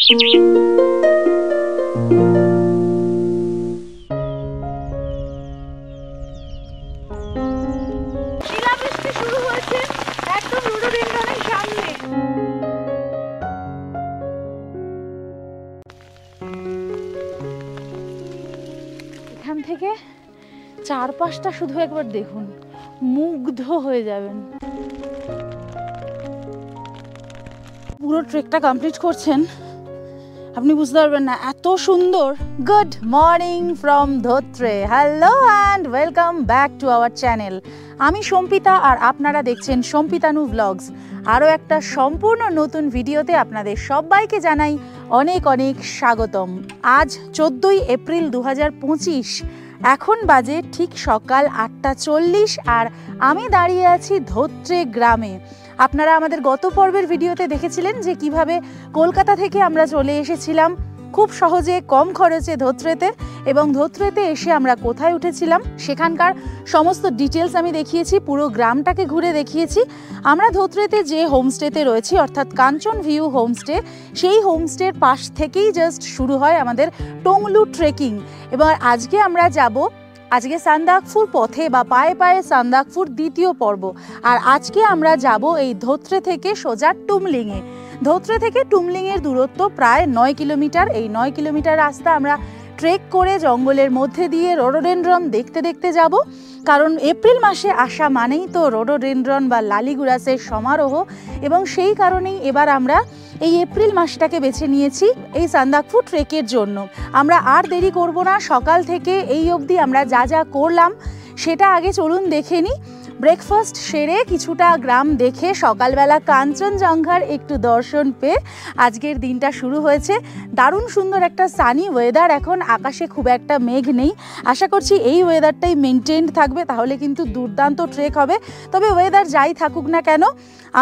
শিলাবৃষ্টি শুরু হয়েছে একদম রোডোডেনড্রনের সামনে। এখান থেকে চারপাশটা শুধু একবার দেখুন, মুগ্ধ হয়ে যাবেন। পুরো ট্রেকটা কমপ্লিট করছেন, আপনি বুঝতে পারবেন না এত সুন্দর। Good morning from Dhotrey. Hello and welcome back to our channel. আমি সম্পিতা আর আপনারা দেখছেন সম্পিতানু ব্লগস। আরও একটা সম্পূর্ণ নতুন ভিডিওতে আপনাদের সবাইকে জানাই অনেক অনেক স্বাগতম। আজ 14ই এপ্রিল 2025, এখন বাজে ঠিক সকাল 8:40 আর আমি দাঁড়িয়ে আছি ধোত্রে গ্রামে। আপনারা আমাদের গত পর্বের ভিডিওতে দেখেছিলেন যে কিভাবে কলকাতা থেকে আমরা চলে এসেছিলাম খুব সহজে কম খরচে ধোত্রেতে, এবং ধোত্রেতে এসে আমরা কোথায় উঠেছিলাম সেখানকার সমস্ত ডিটেলস আমি দেখিয়েছি, পুরো গ্রামটাকে ঘুরে দেখিয়েছি। আমরা ধোত্রেতে যে হোমস্টেতে রয়েছি অর্থাৎ কাঞ্চন ভিউ হোমস্টে, সেই হোমস্টের পাশ থেকেই জাস্ট শুরু হয় আমাদের টংলু ট্রেকিং। এবং আজকে আমরা যাব, আজকে সান্দাকফু পথে বা পায়ে পায়ে সান্দাকফুর দ্বিতীয় পর্ব। আর আজকে আমরা যাব এই ধোত্রে থেকে সোজা টুমলিংয়ে। ধোত্রে থেকে টুমলিংয়ের দূরত্ব প্রায় 9 কিলোমিটার। এই 9 কিলোমিটার রাস্তা আমরা ট্রেক করে জঙ্গলের মধ্যে দিয়ে রোডোডেনড্রন দেখতে দেখতে যাব, কারণ এপ্রিল মাসে আসা মানেই তো রোডোডেনড্রন বা লালিগুরাসের সমারোহ, এবং সেই কারণেই এবার আমরা এই এপ্রিল মাসটাকে বেছে নিয়েছি এই সান্দাকফু ট্রেকের জন্য। আমরা আর দেরি করব না, সকাল থেকে এই অবধি আমরা যা যা করলাম সেটা আগে চলুন দেখে নিই। ব্রেকফাস্ট সেরে কিছুটা গ্রাম দেখে সকালবেলা কাঞ্চনজঙ্ঘার একটু দর্শন পেয়ে আজকের দিনটা শুরু হয়েছে। দারুণ সুন্দর একটা সানি ওয়েদার, এখন আকাশে খুব একটা মেঘ নেই। আশা করছি এই ওয়েদারটাই মেনটেন্ড থাকবে, তাহলে কিন্তু দুর্দান্ত ট্রেক হবে। তবে ওয়েদার যাই থাকুক না কেন,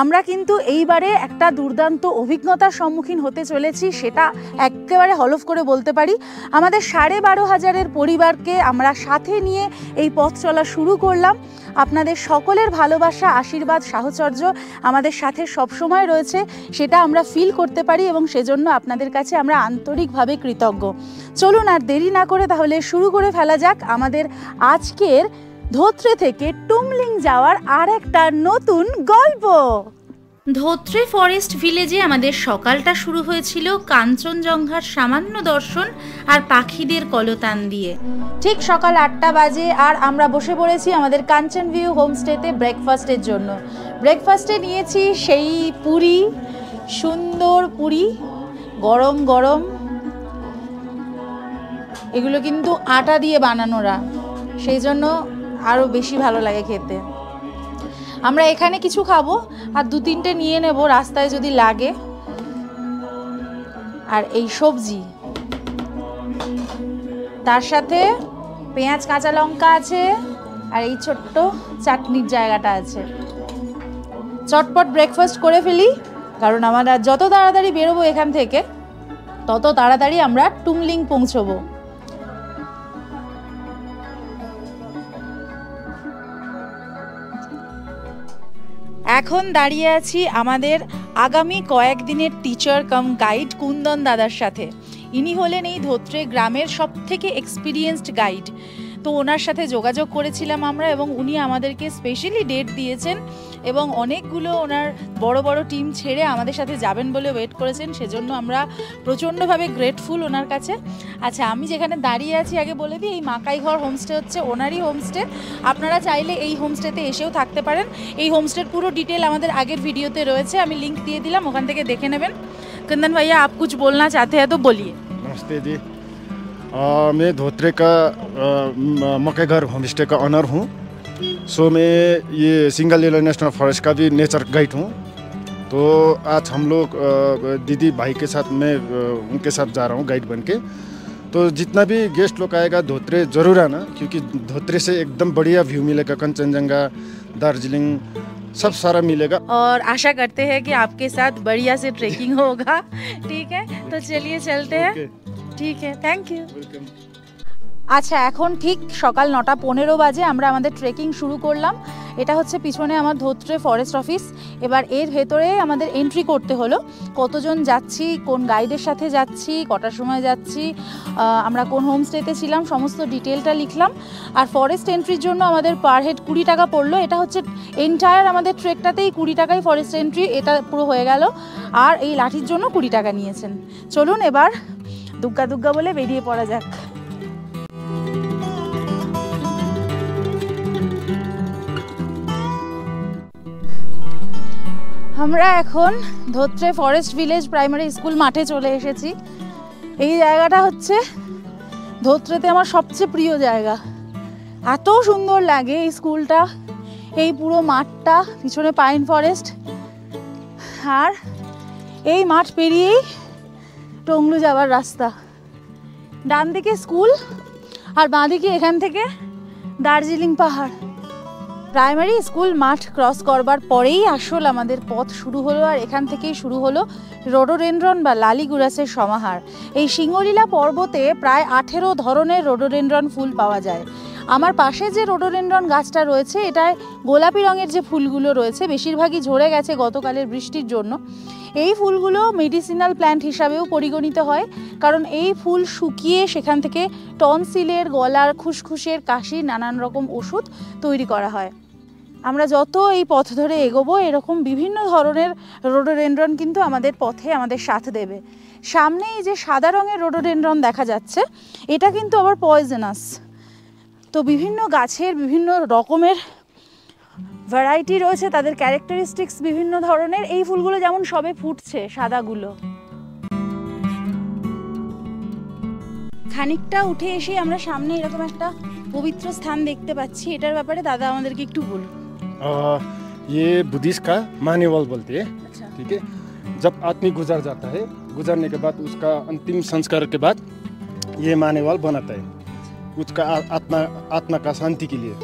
আমরা কিন্তু এইবারে একটা দুর্দান্ত অভিজ্ঞতার সম্মুখীন হতে চলেছি, সেটা একেবারে হলফ করে বলতে পারি। আমাদের 12,500 পরিবারকে আমরা সাথে নিয়ে এই পথ চলা শুরু করলাম। আপনাদের সকলের ভালোবাসা, আশীর্বাদ, সাহচর্য আমাদের সাথে সবসময় রয়েছে, সেটা আমরা ফিল করতে পারি, এবং সেজন্য আপনাদের কাছে আমরা আন্তরিকভাবে কৃতজ্ঞ। চলুন আর দেরি না করে তাহলে শুরু করে ফেলা যাক আমাদের আজকের ধোত্রে থেকে টুমলিং যাওয়ার আর একটা নতুন গল্প। ধোত্রে ফরেস্ট ভিলেজে আমাদের সকালটা শুরু হয়েছিল কাঞ্চনজঙ্ঘার সামান্য দর্শন আর পাখিদের কলতান দিয়ে। ঠিক সকাল 8টা বাজে আর আমরা বসে পড়েছি আমাদের কাঞ্চন ভিউ হোমস্টেতে ব্রেকফাস্টের জন্য। ব্রেকফাস্টে নিয়েছি সেই পুরি, সুন্দর পুরি, গরম গরম। এগুলো কিন্তু আটা দিয়ে বানানোরা, সেই জন্য আরও বেশি ভালো লাগে খেতে। আমরা এখানে কিছু খাবো আর 2-3টে নিয়ে নেব রাস্তায় যদি লাগে। আর এই সবজি, তার সাথে পেঁয়াজ কাঁচা লঙ্কা আছে, আর এই ছোট্ট চাটনির জায়গাটা আছে। চটপট ব্রেকফাস্ট করে ফেলি, কারণ আমরা যত তাড়াতাড়ি বেরোবো এখান থেকে তত তাড়াতাড়ি আমরা টুমলিং পৌঁছবো। এখন দাঁড়িয়ে আছি আমাদের আগামী কয়েকদিনের টিচার কাম গাইড কুন্দন দাদার সাথে। ইনি হলেন এই ধোত্রে গ্রামের সবথেকে এক্সপিরিয়েন্সড গাইড। তো ওনার সাথে যোগাযোগ করেছিলাম আমরা, এবং উনি আমাদেরকে স্পেশালি ডেট দিয়েছেন, এবং অনেকগুলো ওনার বড় বড় টিম ছেড়ে আমাদের সাথে যাবেন বলে ওয়েট করেছেন। সেজন্য আমরা প্রচণ্ডভাবে গ্রেটফুল ওনার কাছে। আচ্ছা, আমি যেখানে দাঁড়িয়ে আছি আগে বলে দিই, এই মাকাইঘর হোমস্টে হচ্ছে ওনারই হোমস্টে। আপনারা চাইলে এই হোমস্টেতে এসেও থাকতে পারেন। এই হোমস্টের পুরো ডিটেল আমাদের আগের ভিডিওতে রয়েছে, আমি লিঙ্ক দিয়ে দিলাম, ওখান থেকে দেখে নেবেন। कुंदन भैया, आप कुछ बोलना चाहते हैं तो बोलिए। नमस्ते जी, मैं धोत्रे का मकईघर होमस्टे का ऑनर हूँ। सो मैं ये सिंगल येलो नेशनल फॉरेस्ट का भी नेचर गाइड हूँ। तो आज हम लोग दीदी भाई के साथ मैं उनके साथ जा रहा हूँ गाइड बन के। तो जितना भी गेस्ट लोग आएगा धोत्रे ज़रूर आना, क्योंकि धोत्रे से एकदम बढ़िया व्यू मिलेगा, कंचनजंगा, दार्जिलिंग सब सारा मिलेगा। और आशा करते हैं कि आपके साथ बढ़िया से ट्रेकिंग होगा। ठीक है, तो चलिए चलते हैं। ठीक है, थैंक यू। আচ্ছা, এখন ঠিক সকাল 9:15 বাজে, আমরা আমাদের ট্রেকিং শুরু করলাম। এটা হচ্ছে পিছনে আমার ধোত্রে ফরেস্ট অফিস। এবার এর ভেতরে আমাদের এন্ট্রি করতে হলো। কতজন যাচ্ছি, কোন গাইডের সাথে যাচ্ছি, কটার সময় যাচ্ছি, আমরা কোন হোমস্টেতে ছিলাম, সমস্ত ডিটেলটা লিখলাম। আর ফরেস্ট এন্ট্রির জন্য আমাদের পার হেড 20 টাকা পড়লো। এটা হচ্ছে এন্টায়ার আমাদের ট্রেকটাতেই 20 টাকাই ফরেস্ট এন্ট্রি, এটা পুরো হয়ে গেল। আর এই লাঠির জন্য 20 টাকা নিয়েছেন। চলুন এবার দুগ্গা দুগ্গা বলে বেরিয়ে পড়া যাক। আমরা এখন Dhotrey forest village primary school মাঠে চলে এসেছি। এই জায়গাটা হচ্ছে ধোত্রেতে আমার সবচেয়ে প্রিয় জায়গা। এত সুন্দর লাগে এই স্কুলটা, এই পুরো মাঠটা, পিছনে পাইন ফরেস্ট, আর এই মাঠ পেরিয়েই টংলু যাওয়ার রাস্তা। ডান দিকে স্কুল আর বাঁ দিকে এখান থেকে দার্জিলিং পাহাড়। প্রাইমারি স্কুল মাঠ ক্রস করবার পরেই আসল আমাদের পথ শুরু হলো। আর এখান থেকেই শুরু হলো রোডোডেনড্রন বা লালিগুরাসের সমাহার। এই সিঙ্গলীলা পর্বতে প্রায় 18 ধরনের রোডোডেনড্রন ফুল পাওয়া যায়। আমার পাশে যে রোডোডেনড্রন গাছটা রয়েছে, এটায় গোলাপি রঙের যে ফুলগুলো রয়েছে বেশিরভাগই ঝরে গেছে গতকালের বৃষ্টির জন্য। এই ফুলগুলো মেডিসিনাল প্ল্যান্ট হিসাবেও পরিগণিত হয়, কারণ এই ফুল শুকিয়ে সেখান থেকে টনসিলের, গলার খুসখুসের, কাশির নানান রকম ওষুধ তৈরি করা হয়। আমরা যত এই পথ ধরে এগোবো এরকম বিভিন্ন ধরনের রোডোডেনড্রন কিন্তু আমাদের পথে আমাদের সাথ দেবে। সামনে এই যে সাদা রঙের রোডোডেনড্রন দেখা যাচ্ছে, এটা কিন্তু আবার পয়জনাস। তো বিভিন্ন গাছের বিভিন্ন রকমের ভ্যারাইটি রয়েছে, তাদের ক্যারেক্টারিস্টিক্স বিভিন্ন ধরনের। এই ফুলগুলো যেমন সবে ফুটছে, সাদাগুলো। খানিকটা উঠে এসে আমরা সামনে এরকম একটা পবিত্র স্থান দেখতে পাচ্ছি। এটার ব্যাপারে দাদা আমাদেরকে একটু বলুন। ये बुद्धिस्ट का मानेवाल बोलते हैं। अच्छा। ठीक है, जब आदमी गुजर जाता है, गुजरने के बाद उसका अंतिम संस्कार के बाद ये मानेवाल बनाता है उसका आत्मा का शांति के लिए।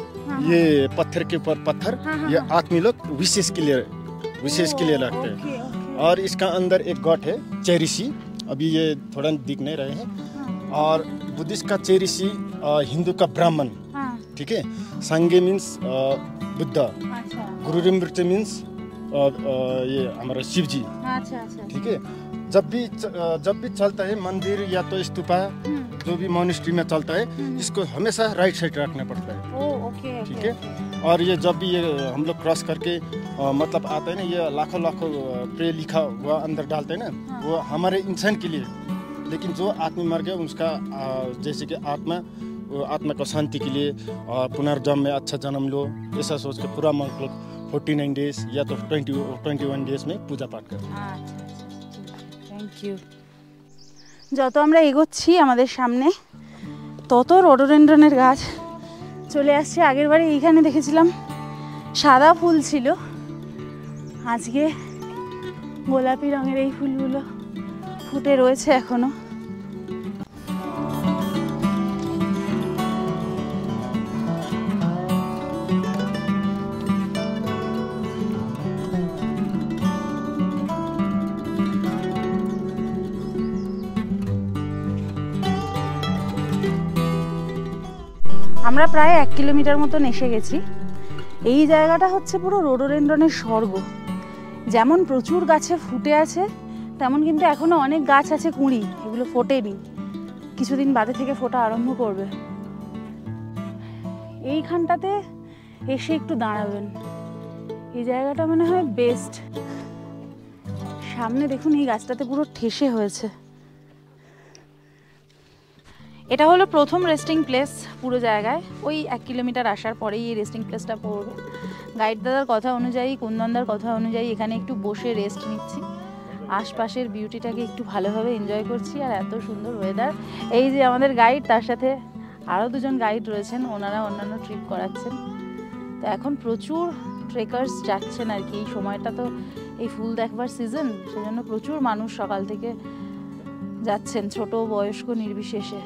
ये पत्थर के ऊपर पत्थर, ये आदमी लोग विशेष के लिए रखते हैं। और इसका अंदर एक गॉड है चेरिसी, अभी ये थोड़ा दिख नहीं रहे हैं। और बुद्धिस्ट का चेरिसी हिंदू का ब्राह्मण। ठीक है, संगे मीन्स बुद्ध, गुरु ऋमृत्य मीन्स ये हमारा शिव जी। ठीक है, जब भी चलता है मंदिर या तो स्तूपा, जो भी मोनेस्ट्री में चलता है, इसको हमेशा राइट साइड रखना पड़ता है। ठीक है, और ये जब भी ये हम लोग क्रॉस करके मतलब आते हैं ना, ये लाखों प्रे लिखा हुआ अंदर डालते हैं ना, वो हमारे इंसान के लिए। लेकिन जो आदमी मर गया उसका जैसे कि आत्मा को शांति के लिए और पुनर्जन्म में अच्छा जन्म लो, ऐसा सोच के पूरा मतलब 49 डेज या तो 21 डेज में पूजा पाठ करते हैं। Thank you. যত আমরা এগোচ্ছি আমাদের সামনে তত রোডোডেনড্রনের গাছ চলে আসছে। আগের বারে এইখানে দেখেছিলাম সাদা ফুল ছিল, আজকে গোলাপি রঙের এই ফুলগুলো ফুটে রয়েছে এখনো। আমরা প্রায় 1 কিলোমিটার মতন এসে গেছি। এই জায়গাটা হচ্ছে পুরো রোডোডেনড্রনের স্বর্গ। যেমন প্রচুর গাছে ফুটে আছে, তেমন কিন্তু এখনো অনেক গাছ আছে কুঁড়ি, এগুলো ফোটেনি, কিছুদিন বাদে থেকে ফোটা আরম্ভ করবে। এইখানটাতে এসে একটু দাঁড়াবেন, এই জায়গাটা মনে হয় বেস্ট। সামনে দেখুন এই গাছটাতে পুরো ঠেসে হয়েছে। এটা হলো প্রথম রেস্টিং প্লেস পুরো জায়গায়। ওই 1 কিলোমিটার আসার পরেই এই রেস্টিং প্লেসটা পড়বে। গাইড দাদার কথা অনুযায়ী, কুন্দনদার কথা অনুযায়ী এখানে একটু বসে রেস্ট নিচ্ছি, আশপাশের বিউটিটাকে একটু ভালোভাবে এনজয় করছি। আর এত সুন্দর ওয়েদার। এই যে আমাদের গাইড, তার সাথে আরও 2জন গাইড রয়েছেন, ওনারা অন্যান্য ট্রিপ করাচ্ছেন। তো এখন প্রচুর ট্রেকার্স যাচ্ছেন আর কি। এই সময়টা তো এই ফুল দেখবার সিজন, সেজন্য প্রচুর মানুষ সকাল থেকে যাচ্ছেন, ছোট বয়স্ক নির্বিশেষে।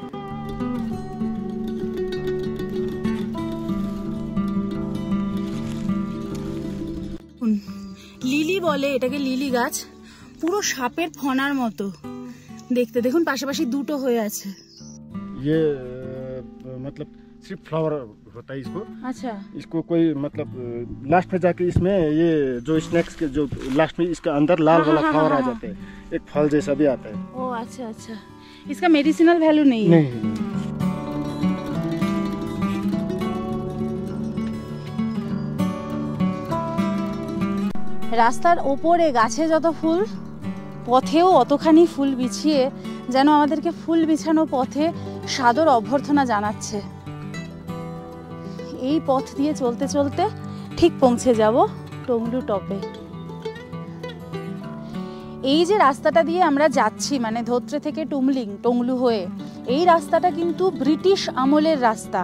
লিলি বলে এটাকে, লিলি গাছ, পুরো সাপের ফনার মতো দেখতে। দেখুন পাশাপাশি দুটো হয়ে আছে। ये मतलब सिर्फ फ्लावर होता है इसको। अच्छा, इसको कोई मतलब लास्ट में जाके इसमें ये जो स्नैक्स के जो लास्ट में इसके अंदर लाल वाला फ्लावर आ जाता है, एक फल जैसा भी आता है। ओ अच्छा अच्छा, इसका मेडिसिनल वैल्यू नहीं है? नहीं। রাস্তার ওপরে গাছে যত ফুল, পথেও অতখানি ফুল বিছিয়ে যেন আমাদেরকে ফুল বিছানো পথে সাদর অভ্যর্থনা জানাচ্ছে। এই পথ দিয়ে চলতে চলতে ঠিক পৌঁছে যাব টংলু টপে। এই যে রাস্তাটা দিয়ে আমরা যাচ্ছি, মানে ধোত্রে থেকে টংলু হয়ে, এই রাস্তাটা কিন্তু ব্রিটিশ আমলের রাস্তা।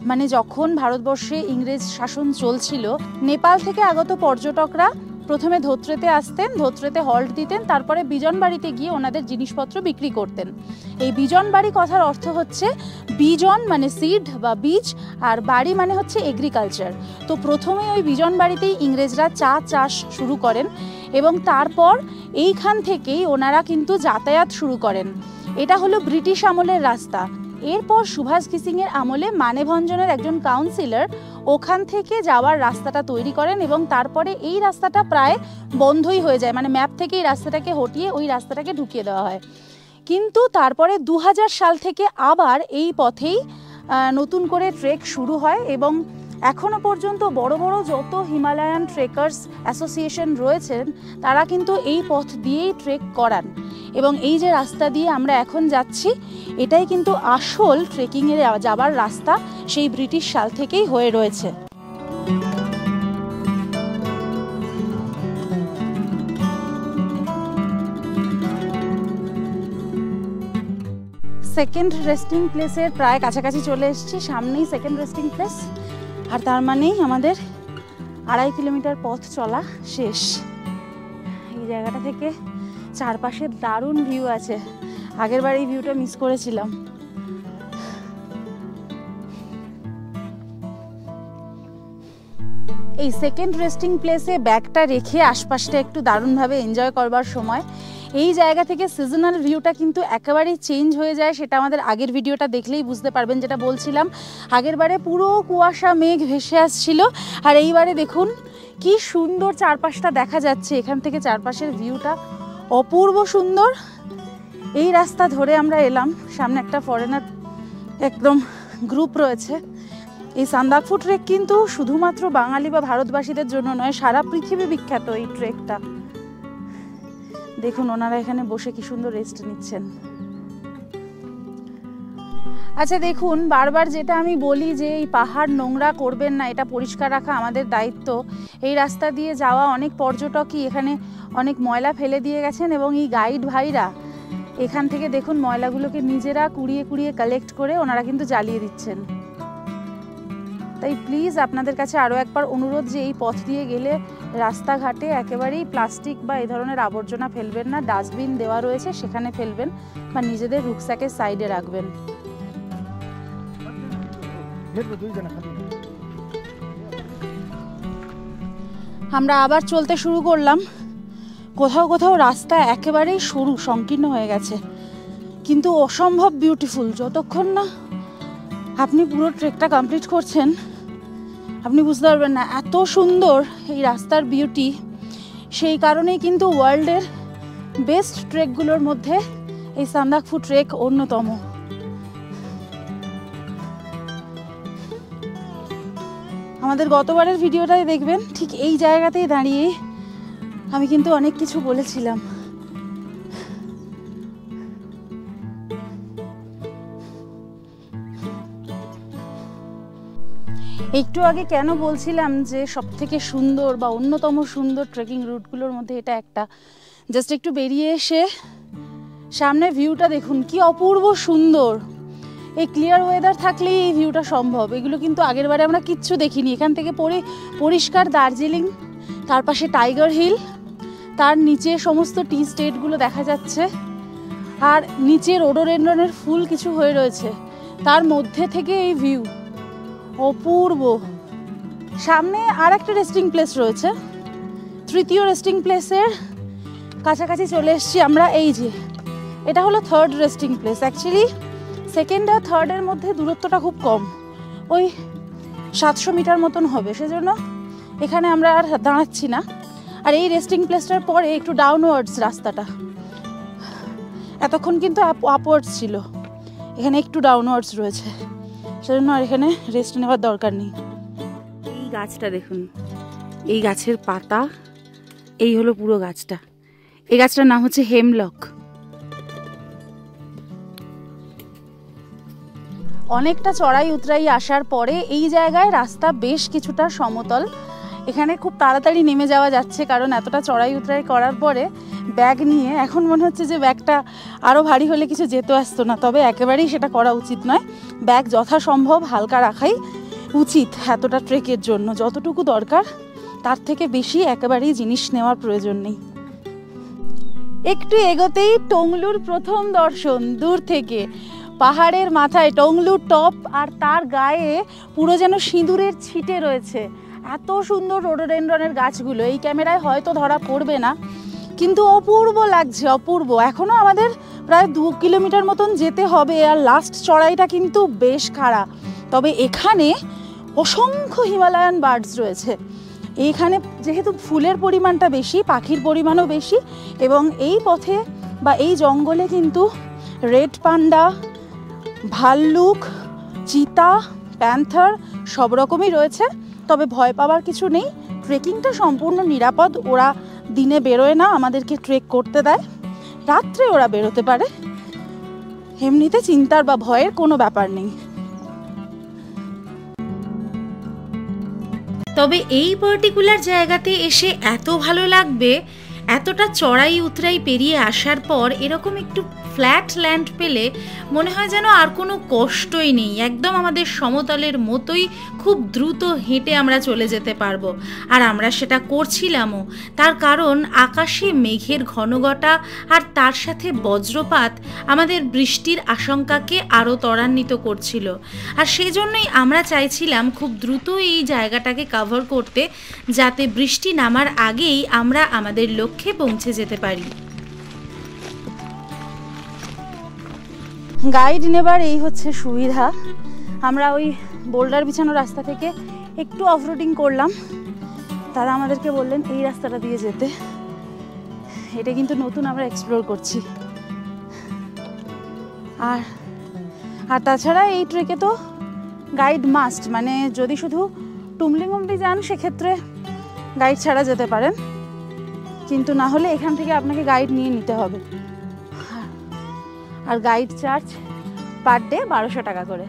মানে যখন ভারতবর্ষে ইংরেজ শাসন চলছিল, নেপাল থেকে আগত পর্যটকরা প্রথমে ধোত্রেতে আসতেন, ধোত্রেতে হল্ট দিতেন, তারপরে বিজনবাড়িতে গিয়ে ওনাদের জিনিসপত্র বিক্রি করতেন। এই বিজনবাড়ি কথার অর্থ হচ্ছে বিজন মানে সিড বা বীজ, আর বাড়ি মানে হচ্ছে এগ্রিকালচার। তো প্রথমে ওই বিজনবাড়িতেই ইংরেজরা চা চাষ শুরু করেন এবং তারপর এইখান থেকেই ওনারা কিন্তু যাতায়াত শুরু করেন। এটা হলো ব্রিটিশ আমলের রাস্তা। এরপর সুভাষ ঘিসিংয়ের আমলে মানেভঞ্জনের একজন কাউন্সিলর ওখান থেকে যাওয়ার রাস্তাটা তৈরি করেন এবং তারপরে এই রাস্তাটা প্রায় বন্ধই হয়ে যায়, মানে ম্যাপ থেকে এই রাস্তাটাকে হটিয়ে ওই রাস্তাটাকে ঢুকিয়ে দেওয়া হয়। কিন্তু তারপরে 2000 সাল থেকে আবার এই পথেই নতুন করে ট্রেক শুরু হয় এবং এখনো পর্যন্ত বড় বড় যত হিমালয়ান ট্রেকার্স অ্যাসোসিয়েশন রয়েছেন তারা কিন্তু এই পথ দিয়েই ট্রেক করান। এবং এই যে রাস্তা দিয়ে আমরা এখন যাচ্ছি, এটাই কিন্তু আসল ট্রেকিংয়ে যাবার রাস্তা, সেই ব্রিটিশ সাল থেকেই হয়ে রয়েছে। সেকেন্ড রেস্টিং প্লেসের প্রায় কাছাকাছি চলে এসেছি, সামনেই সেকেন্ড রেস্টিং প্লেস, আর তার মানেই আমাদের 2.5 কিলোমিটার পথ চলা শেষ। এই জায়গাটা থেকে চারপাশে দারুণ ভিউ আছে, আগেরবার এই ভিউটা মিস করেছিলাম। এই সেকেন্ড রেস্টিং প্লেসে ব্যাগটা রেখে আশপাশটা একটু দারুণভাবে এনজয় করবার সময় এই জায়গা থেকে সিজনাল ভিউটা কিন্তু একেবারেই চেঞ্জ হয়ে যায়। সেটা আমাদের আগের ভিডিওটা দেখলেই বুঝতে পারবেন, যেটা বলছিলাম আগেরবারে পুরো কুয়াশা মেঘ ভেসে আসছিল, আর এইবারে দেখুন কি সুন্দর চারপাশটা দেখা যাচ্ছে। এখান থেকে চারপাশের ভিউটা অপূর্ব সুন্দর। এই রাস্তা ধরে আমরা এলাম, সামনে একটা ফরেনার একদম গ্রুপ রয়েছে। এই সান্দাকফু ট্রেক কিন্তু শুধুমাত্র বাঙালি বা ভারতবাসীদের জন্য নয়, সারা পৃথিবী বিখ্যাত এই ট্রেকটা। দেখুন ওনারা এখানে বসে কি সুন্দর রেস্ট নিচ্ছেন। আচ্ছা দেখুন, বারবার যেটা আমি বলি যে এই পাহাড় নোংরা করবেন না, এটা পরিষ্কার রাখা আমাদের দায়িত্ব। এই রাস্তা দিয়ে যাওয়া অনেক পর্যটকই এখানে অনেক ময়লা ফেলে দিয়ে গেছেন এবং এই গাইড ভাইরা এখান থেকে দেখুন ময়লাগুলোকে নিজেরা কুড়িয়ে কুড়িয়ে কালেক্ট করে ওনারা কিন্তু জ্বালিয়ে দিচ্ছেন। তাই প্লিজ আপনাদের কাছে আরও একবার অনুরোধ যে এই পথ দিয়ে গেলে রাস্তাঘাটে একেবারেই প্লাস্টিক বা এই ধরনের আবর্জনা ফেলবেন না। ডাস্টবিন দেওয়া রয়েছে, সেখানে ফেলবেন বা নিজেদের রুকস্যাকের সাইডে রাখবেন। আমরা আবার চলতে শুরু করলাম। কোথাও কোথাও রাস্তা একেবারেই সরু সংকীর্ণ হয়ে গেছে, কিন্তু অসম্ভব বিউটিফুল। যতক্ষণ না আপনি পুরো ট্রেকটা কমপ্লিট করছেন আপনি বুঝতে পারবেন না এত সুন্দর এই রাস্তার বিউটি। সেই কারণেই কিন্তু ওয়ার্ল্ডের বেস্ট ট্রেকগুলোর মধ্যে এই সান্দাকফু ট্রেক অন্যতম। আমাদের গতবারের ভিডিওটাই দেখবেন, ঠিক এই জায়গাতেই দাঁড়িয়ে আমি কিন্তু অনেক কিছু বলেছিলাম। একটু আগে কেন বলছিলাম যে সবথেকে সুন্দর বা অন্যতম সুন্দর ট্রেকিং রুটগুলোর মধ্যে এটা একটা, জাস্ট একটু বেরিয়ে এসে সামনে ভিউটা দেখুন কি অপূর্ব সুন্দর। এই ক্লিয়ার ওয়েদার থাকলেই এই ভিউটা সম্ভব। এগুলো কিন্তু আগের বারে আমরা কিচ্ছু দেখিনি। এখান থেকে পরিষ্কার দার্জিলিং, তার পাশে টাইগার হিল, তার নিচে সমস্ত টি স্টেটগুলো দেখা যাচ্ছে, আর নিচে রোডোডেনড্রনের ফুল কিছু হয়ে রয়েছে, তার মধ্যে থেকে এই ভিউ অপূর্ব। সামনে আর একটা রেস্টিং প্লেস রয়েছে, তৃতীয় রেস্টিং প্লেসের কাছাকাছি চলে এসেছি আমরা। এই যে এটা হলো third resting place. Actually second আর থার্ডের মধ্যে দূরত্বটা খুব কম, ওই 700 মিটার মতন হবে, সেজন্য এখানে আমরা আর দাঁড়াচ্ছি না। আর এই রেস্টিং প্লেসটার পরে একটু ডাউনওয়ার্ডস রাস্তাটা, এতক্ষণ কিন্তু আপওয়ার্ডস ছিল, এখানে একটু ডাউনওয়ার্ডস রয়েছে, সেজন্য আর এখানে রেস্ট নেওয়ার দরকার নেই। এই গাছটা দেখুন, এই গাছের পাতা, এই হলো পুরো গাছটা। এই গাছটার নাম হচ্ছে হেমলক। অনেকটা চড়াই উতরাই আসার পরে এই জায়গায় রাস্তা বেশ কিছুটা সমতল। এখানে খুব তাড়াতাড়ি নেমে যাওয়া যাচ্ছে, কারণ এতটা চড়াই উতরাই করার পরে ব্যাগ নিয়ে এখন মনে হচ্ছে যে ব্যাগটা আরও ভারী হলে কিছু যেত আসতো না, তবে একেবারেই সেটা করা উচিত নয়। ব্যাগ যথাসম্ভব হালকা রাখাই উচিত এতটা ট্রেকের জন্য। যতটুকু দরকার তার থেকে বেশি একেবারেই জিনিস নেওয়ার প্রয়োজন নেই। একটু এগোতেই টংলুর প্রথম দর্শন দূর থেকে। পাহাড়ের মাথায় টংলুর টপ, আর তার গায়ে পুরো যেন সিঁদুরের ছিটে রয়েছে। এত সুন্দর রোডোডেনড্রনের গাছগুলো এই ক্যামেরায় হয়তো ধরা পড়বে না, কিন্তু অপূর্ব লাগছে, অপূর্ব। এখনও আমাদের প্রায় 2 কিলোমিটার মতন যেতে হবে, আর লাস্ট চড়াইটা কিন্তু বেশ খাড়া। তবে এখানে অসংখ্য হিমালয়ান বার্ডস রয়েছে। এইখানে যেহেতু ফুলের পরিমাণটা বেশি, পাখির পরিমাণও বেশি, এবং এই পথে বা এই জঙ্গলে কিন্তু রেড পান্ডা, ভাল্লুক, চিতা, প্যান্থার সব রকমই রয়েছে। তবে ভয় পাওয়ার কিছু নেই, ট্রেকিংটা সম্পূর্ণ নিরাপদ। ওরা দিনে বেরোয় না, আমাদেরকে ট্রেক করতে দেয়, রাত্রে ওরা বেরোতে পারে। এমনিতে চিন্তার বা ভয়ের কোনো ব্যাপার নেই। তবে এই পার্টিকুলার জায়গাতে এসে এত ভালো লাগবে, এতটা চড়াই উতরাই পেরিয়ে আসার পর এরকম একটু ফ্ল্যাট ল্যান্ড পেলে মনে হয় যেন আর কোনো কষ্টই নেই, একদম আমাদের সমতলের মতোই খুব দ্রুত হেঁটে আমরা চলে যেতে পারবো। আর আমরা সেটা করছিলামও, তার কারণ আকাশে মেঘের ঘনঘটা আর তার সাথে বজ্রপাত আমাদের বৃষ্টির আশঙ্কাকে আরও ত্বরান্বিত করছিল। আর সেই জন্যই আমরা চাইছিলাম খুব দ্রুত এই জায়গাটাকে কভার করতে, যাতে বৃষ্টি নামার আগেই আমরা আমাদের লক্ষ্যে পৌঁছে যেতে পারি। গাইড নেবার এই হচ্ছে সুবিধা। আমরা ওই বোল্ডার বিছানো রাস্তা থেকে একটু অফরোডিং করলাম, তারা আমাদেরকে বললেন এই রাস্তাটা দিয়ে যেতে। এটা কিন্তু নতুন, আমরা এক্সপ্লোর করছি। আর তাছাড়া এই ট্রেকে তো গাইড মাস্ট, মানে যদি শুধু টুমলিং অব্দি যান সেক্ষেত্রে গাইড ছাড়া যেতে পারেন, কিন্তু না হলে এখান থেকে আপনাকে গাইড নিয়ে নিতে হবে। আর গাইড চার্জ পার ডে 1200 টাকা করে।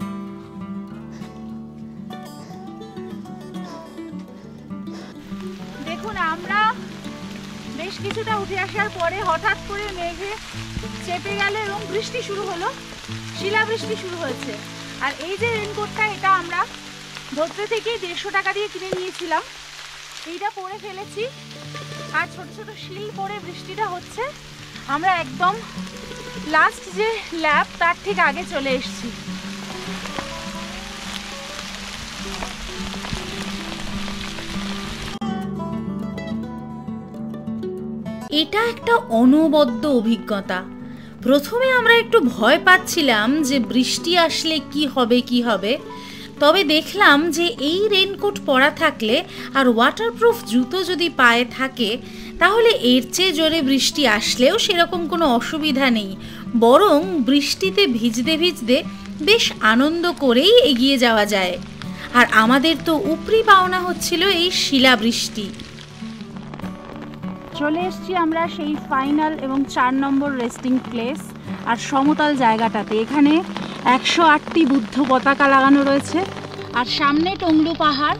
দেখুন, আমরা বেশ কিছুটা উঠে আসার পরে হঠাৎ করে মেঘে চেপে গেল এবং বৃষ্টি শুরু হলো, শিলাবৃষ্টি শুরু হয়েছে। আর এই যে রেনকোটটা, এটা আমরা ধোত্রে থেকে 150 টাকা দিয়ে কিনে নিয়েছিলাম, এইটা পরে ফেলেছি। আর ছোট ছোট শিল পরে বৃষ্টিটা হচ্ছে। আমরা একদম লাস্ট যে ল্যাব তার ঠিক আগে চলে এসেছি। এটা একটা অনবদ্য অভিজ্ঞতা। প্রথমে আমরা একটু ভয় পাচ্ছিলাম যে বৃষ্টি আসলে কি হবে, তবে দেখলাম যে এই রেনকোট পরা থাকলে আর ওয়াটারপ্রুফ জুতো যদি পায়ে থাকে, তাহলে এর চেয়ে জোরে বৃষ্টি আসলেও সেরকম কোনো অসুবিধা নেই, বরং বৃষ্টিতে ভিজতে ভিজতে বেশ আনন্দ করেই এগিয়ে যাওয়া যায়। আর আমাদের তো উপরি পাওনা হচ্ছিল এই শিলাবৃষ্টি। চলে এসেছি আমরা সেই ফাইনাল এবং 4 নম্বর রেস্টিং প্লেস আর সমতল জায়গাটাতে। এখানে 108টি বুদ্ধ পতাকা লাগানো রয়েছে, আর সামনে টংলু পাহাড়,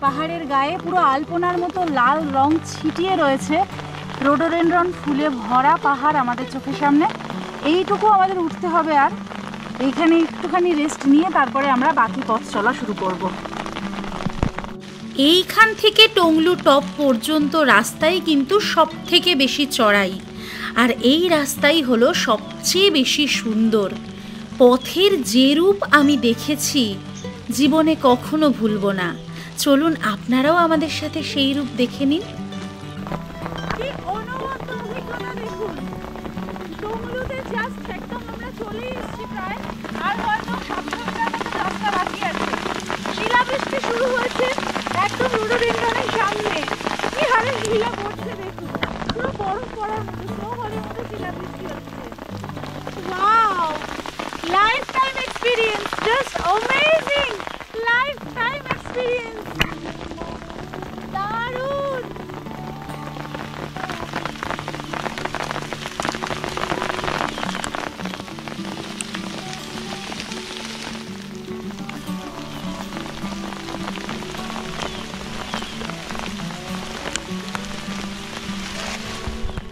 পাহাড়ের গায়ে পুরো আলপনার মতো লাল রং ছিটিয়ে রয়েছে। রোডোডেনড্রন ফুলে ভরা পাহাড় আমাদের চোখের সামনে। এইটুকু আমাদের উঠতে হবে, আর এইখানে একটুখানি রেস্ট নিয়ে তারপরে আমরা বাকি পথ চলা শুরু করব। এইখান থেকে টংলু টপ পর্যন্ত রাস্তাই কিন্তু সব থেকে বেশি চড়াই, আর এই রাস্তাই হলো সবচেয়ে বেশি সুন্দর। পথের যে রূপ আমি দেখেছি জীবনে কখনো ভুলবো না। চলুন আপনারাও আমাদের সাথে সেই রূপ দেখে নিন। শিলাবৃষ্টি শুরু হয়েছে একদম রোডোডেন্ড্রনের সামনে। কি হারে শিলা পড়ছে দেখুন, পুরো বরফ পড়ার মতো, স্নোফলের মতো শিলাবৃষ্টি হচ্ছে। Wow, life time experience, just amazing, life time experience, দারুণ।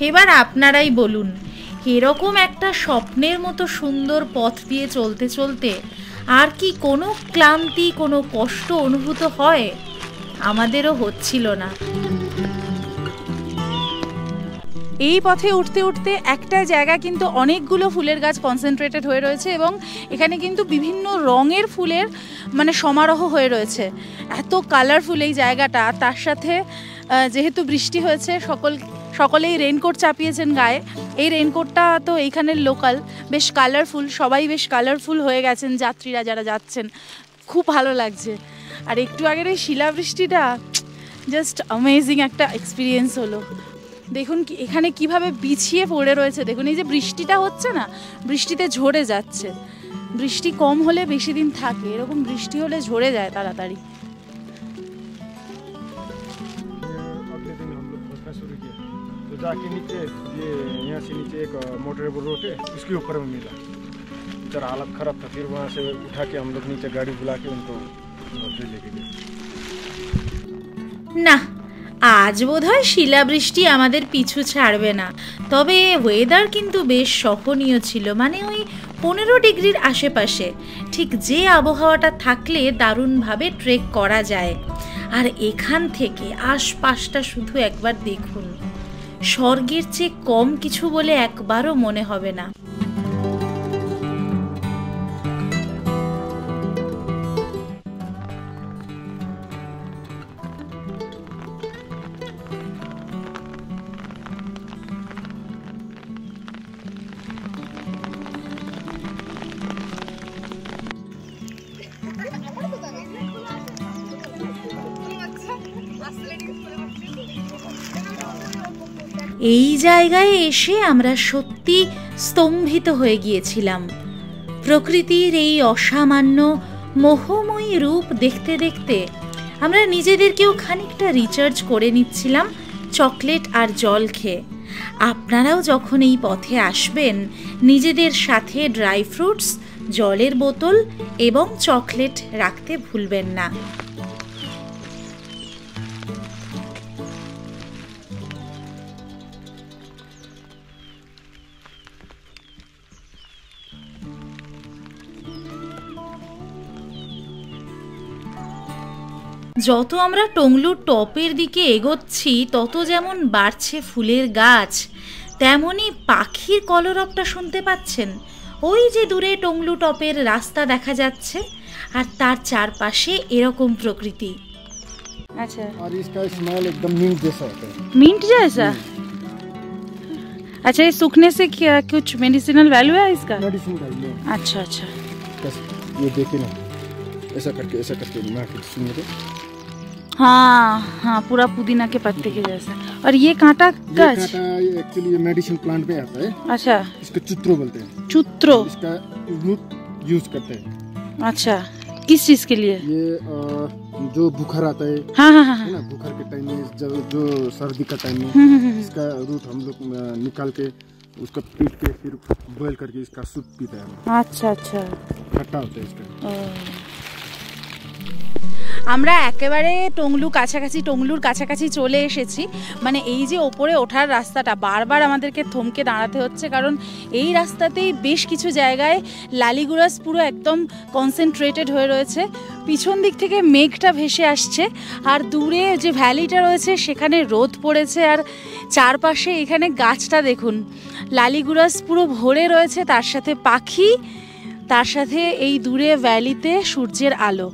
এবার আপনারাই বলুন, এরকম একটা স্বপ্নের মতো সুন্দর পথ দিয়ে চলতে চলতে আর কি কোনো ক্লান্তি, কোনো কষ্ট অনুভূত হয়? আমাদেরও হচ্ছিল না। এই পথে উঠতে উঠতে একটা জায়গা কিন্তু অনেকগুলো ফুলের গাছ কনসেন্ট্রেটেড হয়ে রয়েছে এবং এখানে কিন্তু বিভিন্ন রঙের ফুলের মানে সমারোহ হয়ে রয়েছে। এত কালারফুল এই জায়গাটা, তার সাথে যেহেতু বৃষ্টি হয়েছে সকলেই রেনকোট চাপিয়েছেন গায়ে। এই রেনকোটটা তো এইখানের লোকাল, বেশ কালারফুল, সবাই বেশ কালারফুল হয়ে গেছেন যাত্রীরা যারা যাচ্ছেন, খুব ভালো লাগছে। আর একটু আগের এই শিলাবৃষ্টিটা জাস্ট অ্যামেজিং একটা এক্সপিরিয়েন্স হলো। দেখুন এখানে কিভাবে বিছিয়ে পড়ে রয়েছে, দেখুন এই যে বৃষ্টিটা হচ্ছে না, বৃষ্টিতে ঝরে যাচ্ছে। বৃষ্টি কম হলে বেশি দিন থাকে, এরকম বৃষ্টি হলে ঝরে যায় তাড়াতাড়ি। जाके नीचे ये यहाँ से नीचे एक मोटरेबल रोड है, उसके ऊपर में मिला। जरा हालत खराब था, फिर वहाँ से उठा के हम लोग नीचे गाड़ी बुला के उनको लेके गए। না, আজ বোধহয় শিলাবৃষ্টি আমাদের পিছু ছাড়বে না। তবে ওয়েদার কিন্তু বেশ সহনীয় ছিল, মানে ওই 15 ডিগ্রির আশেপাশে, ঠিক যে আবহাওয়াটা থাকলে দারুণভাবে ট্রেক করা যায়। আর এখান থেকে আশপাশটা শুধু একবার দেখুন, স্বর্গের চেয়ে কম কিছু বলে একবারও মনে হবে না। এই জায়গায় এসে আমরা সত্যি স্তম্ভিত হয়ে গিয়েছিলাম। প্রকৃতির এই অসামান্য মোহময়ী রূপ দেখতে দেখতে আমরা নিজেদেরকেও খানিকটা রিচার্জ করে নিচ্ছিলাম চকলেট আর জল খেয়ে। আপনারাও যখন এই পথে আসবেন, নিজেদের সাথে ড্রাই ফ্রুটস, জলের বোতল এবং চকলেট রাখতে ভুলবেন না। যত আমরা টংলুর টপের দিকে এগোচ্ছি, তত যেমন বাড়ছে ফুলের গাছ, তেমনি পাখির কলরবটা শুনতে পাচ্ছেন। ওই যে দূরে টংলু টপের রাস্তা দেখা যাচ্ছে, আর তার চারপাশে এরকম প্রকৃতি। আচ্ছা, और इसका स्मेल एकदम मिंट जैसा होता है। मिंट जैसा? अच्छा, ये सूखने से क्या कुछ मेडिसिनल वैल्यू है इसका? Medicine value. अच्छा अच्छा, ये देखिए ना, ऐसा करके मैं कुछ सुनिए। हाँ हाँ, पूरा पुदीना के पत्ते के जैसा। और ये कांटा गाछ? एक्चुअली ये मेडिसिन प्लांट में आता है। अच्छा, इसको चुत्रो बोलते हैं। चुत्रो? इसका रूट यूज करते हैं। अच्छा, किस चीज के लिए? ये जो बुखार आता है, हाँ हाँ हाँ, है ना, बुखार के टाइम में, जो सर्दी का टाइम में, इसका रूट हम लोग निकाल के उसका पीट के फिर बॉयल करके इसका सूप पीते हैं। अच्छा अच्छा, खट्टा होता है इसका। আমরা একেবারে টংলুর কাছাকাছি চলে এসেছি। মানে এই যে ওপরে ওঠার রাস্তাটা, বারবার আমাদেরকে থমকে দাঁড়াতে হচ্ছে, কারণ এই রাস্তাতেই বেশ কিছু জায়গায় লালিগুড়াস পুরো একদম কনসেন্ট্রেটেড হয়ে রয়েছে। পিছন দিক থেকে মেঘটা ভেসে আসছে, আর দূরে যে ভ্যালিটা রয়েছে সেখানে রোদ পড়েছে, আর চারপাশে এখানে গাছটা দেখুন, লালিগুড়াস পুরো ভরে রয়েছে, তার সাথে পাখি, তার সাথে এই দূরে ভ্যালিতে সূর্যের আলো,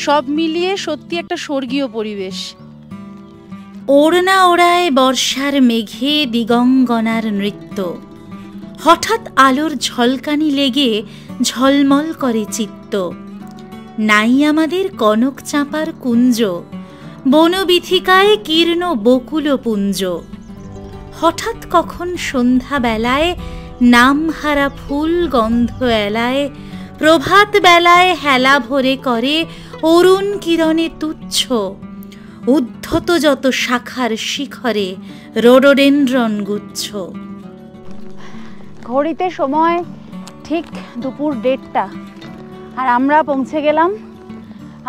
সব মিলিয়ে সত্যি একটা স্বর্গীয় পরিবেশ। ওড়না ওড়ায় বর্ষার মেঘে দিগঙ্গনার নৃত্য, হঠাৎ আলোর ঝলকানি লেগে ঝলমল করে চিত্ত। নাই আমাদের কনক চাঁপার কুঞ্জ, বনবিথিকায় কীর্ণ বকুল পুঞ্জ। হঠাৎ কখন সন্ধ্যা বেলায় নামহারা ফুল গন্ধ এলায়, প্রভাত বেলায় হেলা ভরে করে অরুণ কিরণে তুচ্ছ, উদ্ধত যত শাখার শিখরে রোডোডেনড্রন গুচ্ছ। ঘড়িতে সময় ঠিক দুপুর 1:30, আর আমরা পৌঁছে গেলাম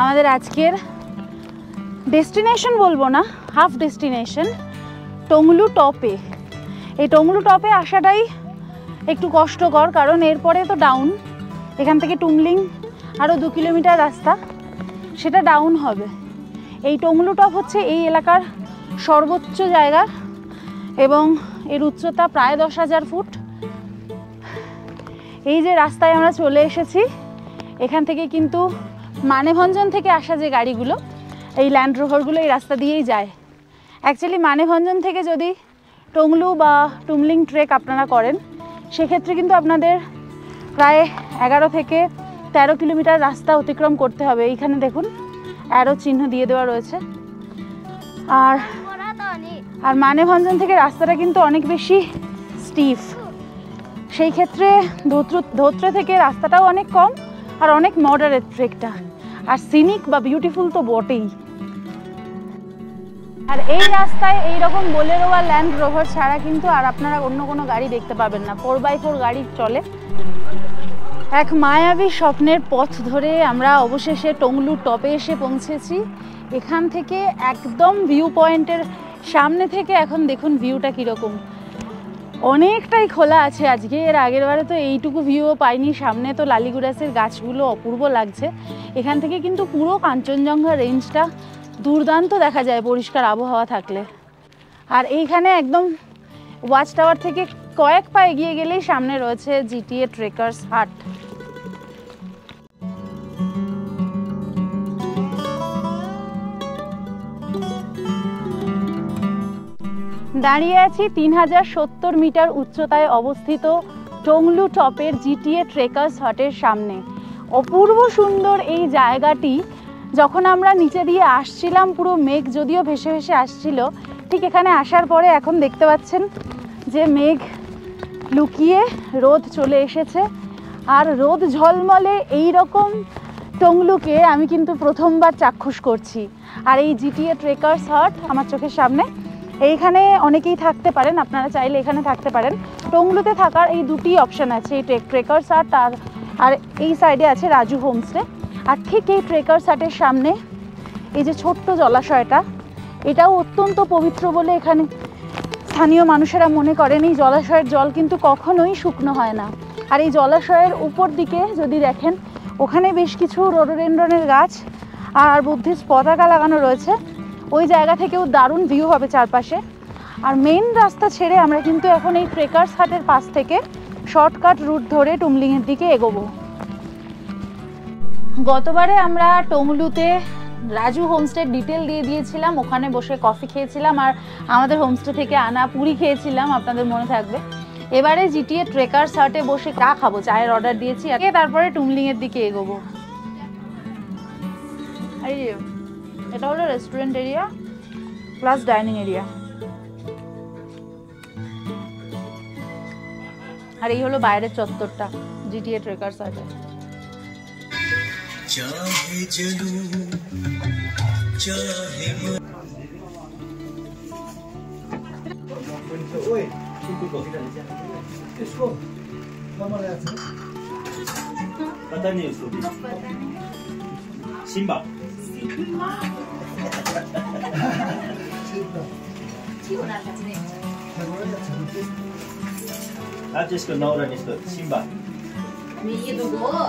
আমাদের আজকের ডেস্টিনেশন বলবো না, হাফ ডেস্টিনেশন, টংলু টপে। এই টংলু টপে আসাটাই একটু কষ্টকর, কারণ এরপরে তো ডাউন, এখান থেকে টুমলিং আরও 2 কিলোমিটার রাস্তা, সেটা ডাউন হবে। এই টংলু টপ হচ্ছে এই এলাকার সর্বোচ্চ জায়গা এবং এর উচ্চতা প্রায় 10,000 ফুট। এই যে রাস্তায় আমরা চলে এসেছি, এখান থেকে কিন্তু মানেভঞ্জন থেকে আসা যে গাড়িগুলো, এই ল্যান্ড রোভারগুলো এই রাস্তা দিয়েই যায়। অ্যাকচুয়ালি মানেভঞ্জন থেকে যদি টংলু বা টুমলিং ট্রেক আপনারা করেন, সেক্ষেত্রে কিন্তু আপনাদের প্রায় 11 থেকে 13 কিলোমিটার রাস্তা অতিক্রম করতে হবে। এইখানে দেখুন অ্যারো চিহ্ন দিয়ে দেওয়া রয়েছে। আর মানেভঞ্জন থেকে রাস্তাটা কিন্তু অনেক বেশি স্টিফ, সেই ক্ষেত্রে ধোত্রে থেকে রাস্তাটাও অনেক কম আর অনেক মডারেট ট্রেকটা, আর সিনিক বা বিউটিফুল তো বটেই। আর এই রাস্তায় এইরকম বোলেরো বা ল্যান্ড রোভার ছাড়া কিন্তু আর আপনারা অন্য কোনো গাড়ি দেখতে পাবেন না, 4x4 গাড়ি চলে। এক মায়াবী স্বপ্নের পথ ধরে আমরা অবশেষে টংলু টপে এসে পৌঁছেছি। এখান থেকে একদম ভিউ পয়েন্টের সামনে থেকে এখন দেখুন ভিউটা কীরকম, অনেকটাই খোলা আছে আজকে। এর আগের বারে তো এইটুকু ভিউও পাইনি। সামনে তো লালিগুড়াসের গাছগুলো অপূর্ব লাগছে, এখান থেকে কিন্তু পুরো কাঞ্চনজঙ্ঘা রেঞ্জটা দুর্দান্ত দেখা যায় পরিষ্কার আবহাওয়া থাকলে। আর এইখানে একদম ওয়াচ টাওয়ার থেকে কয়েক পা এগিয়ে গেলেই সামনে রয়েছে জিটিএ ট্রেকার্স হাট। দাঁড়িয়ে আছি 3070 মিটার উচ্চতায় অবস্থিত টংলু টপের জিটিএ ট্রেকার্স হাটের সামনে। অপূর্ব সুন্দর এই জায়গাটি। যখন আমরা নিচে দিয়ে আসছিলাম, পুরো মেঘ যদিও ভেসে ভেসে আসছিল, ঠিক এখানে আসার পরে এখন দেখতে পাচ্ছেন যে মেঘ লুকিয়ে রোদ চলে এসেছে। আর রোদ ঝলমলে এই রকম টংলুকে আমি কিন্তু প্রথমবার চাক্ষুষ করছি। আর এই জিটিএ ট্রেকার্স হাট আমার চোখের সামনে, এইখানে অনেকেই থাকতে পারেন, আপনারা চাইলে এখানে থাকতে পারেন। টংলুতে থাকার এই দুটি অপশান আছে, এই ট্রেকার্স হাট আর এই সাইডে আছে রাজু হোমস্টে। আর ঠিক এই ট্রেকার্স হাটের সামনে এই যে ছোট্ট জলাশয়টা, এটাও অত্যন্ত পবিত্র বলে এখানে স্থানীয় মানুষেরা মনে করেন। এই জলাশয়ের জল কিন্তু কখনোই শুকনো হয় না। আর এই জলাশয়ের উপর দিকে যদি দেখেন, ওখানে বেশ কিছু রোডোডেনড্রনের গাছ আর বুদ্ধিস্ট পতাকা লাগানো রয়েছে। ওই জায়গা থেকেও দারুণ ভিউ হবে চারপাশে। আর মেইন রাস্তা ছেড়ে আমরা কিন্তু এখন এই ট্রেকার্স হাটের পাশ থেকে শর্টকাট রুট ধরে টুমলিংয়ের দিকে এগোবো। গতবারে আমরা টংলুতে রাজু হোমস্টের ডিটেল দিয়ে দিয়েছিলাম, ওখানে বসে কফি খেয়েছিলাম আর আমাদের হোমস্টে থেকে আনা পুরি খেয়েছিলাম, আপনাদের মনে থাকবে। এবারে জিটিএ ট্রেকার্স হাটে বসে চা খাবো, চায়ের অর্ডার দিয়েছি, তারপরে টুমলিংয়ের দিকে এগোবো। এই এটা হলো restaurant area plus dining area, আর এই হলো বাইরের চত্বরটা জিটিএ ট্রেকার্স হাটে। चाहे जलूं चाहे ओए इसको पता नहीं उसको सिम्बा आज इसको नौरन इसको सिम्बा मैं ये दूंगा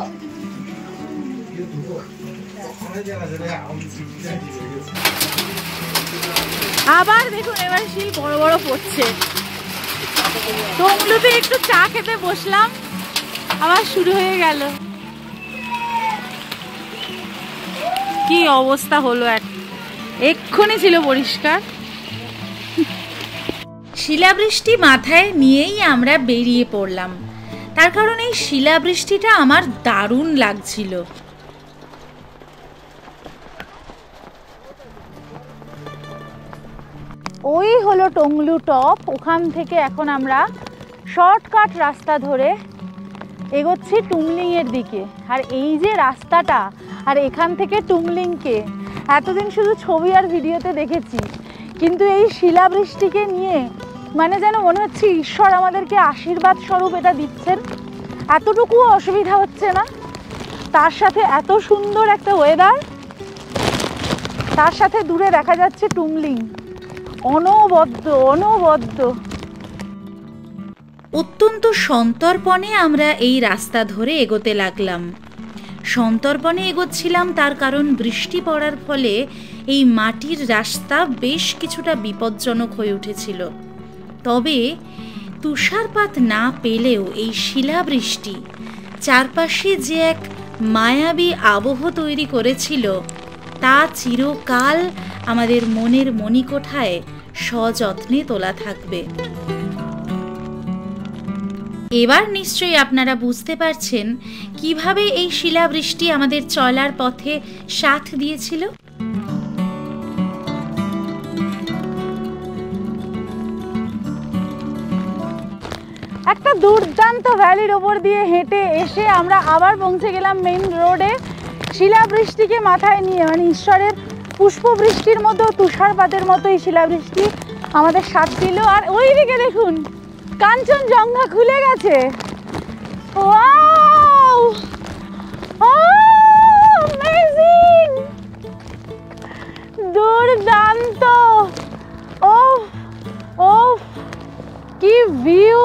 আবার দেখুন এবার শিল বড় বড় পড়ছে। টংলুতে একটু চা খেতে বসলাম, আবার শুরু হয়ে গেল। কি অবস্থা হলো, এক্ষুনি ছিল পরিষ্কার। শিলাবৃষ্টি মাথায় নিয়েই আমরা বেরিয়ে পড়লাম, তার কারণ এই শিলাবৃষ্টিটা আমার দারুণ লাগছিল। ওই হলো টংলু টপ। ওখান থেকে এখন আমরা শর্টকাট রাস্তা ধরে এগোচ্ছি টুমলিংয়ের দিকে। আর এই যে রাস্তাটা, আর এখান থেকে টুমলিংকে এতদিন শুধু ছবি আর ভিডিওতে দেখেছি, কিন্তু এই শিলাবৃষ্টিকে নিয়ে মানে যেন মনে হচ্ছে ঈশ্বর আমাদেরকে আশীর্বাদ স্বরূপ এটা দিচ্ছেন। এতটুকুও অসুবিধা হচ্ছে না, তার সাথে এত সুন্দর একটা ওয়েদার, তার সাথে দূরে দেখা যাচ্ছে টুমলিং, অনবদ্য অনবদ্য। অত্যন্ত সন্তর্পণে আমরা এই রাস্তা ধরে এগোতে লাগলাম। সন্তর্পণে এগোচ্ছিলাম তার কারণ বৃষ্টি পড়ার ফলে এই মাটির রাস্তা বেশ কিছুটা বিপজ্জনক হয়ে উঠেছিল। তবে তুষারপাত না পেলেও এই শিলাবৃষ্টি চারপাশে যে এক মায়াবী আবহ তৈরি করেছিল তা চিরকাল আমাদের মনের মণিকোঠায় সযত্নে তোলা থাকবে। এবার নিশ্চয়ই আপনারা বুঝতে পারছেন কিভাবে এই শিলাবৃষ্টি আমাদের চলার পথে সাথ দিয়েছিল। একটা দুর্দান্ত ভ্যালির ওপর দিয়ে হেঁটে এসে আমরা আবার পৌঁছে গেলাম মেইন রোডে। শিলাবৃষ্টিকে মাথায় নিয়ে, মানে ঈশ্বরের পুষ্পবৃষ্টির মতো, তুষারপাতের মতো এই শিলাবৃষ্টি আমাদের সাথ দিল। আর ওই দিকে দেখুন, কাঞ্চনজঙ্ঘা খুলে গেছে। ওয়াও, অ্যামেজিং, দুর্দান্ত। ওফ ওফ, কি ভিউ!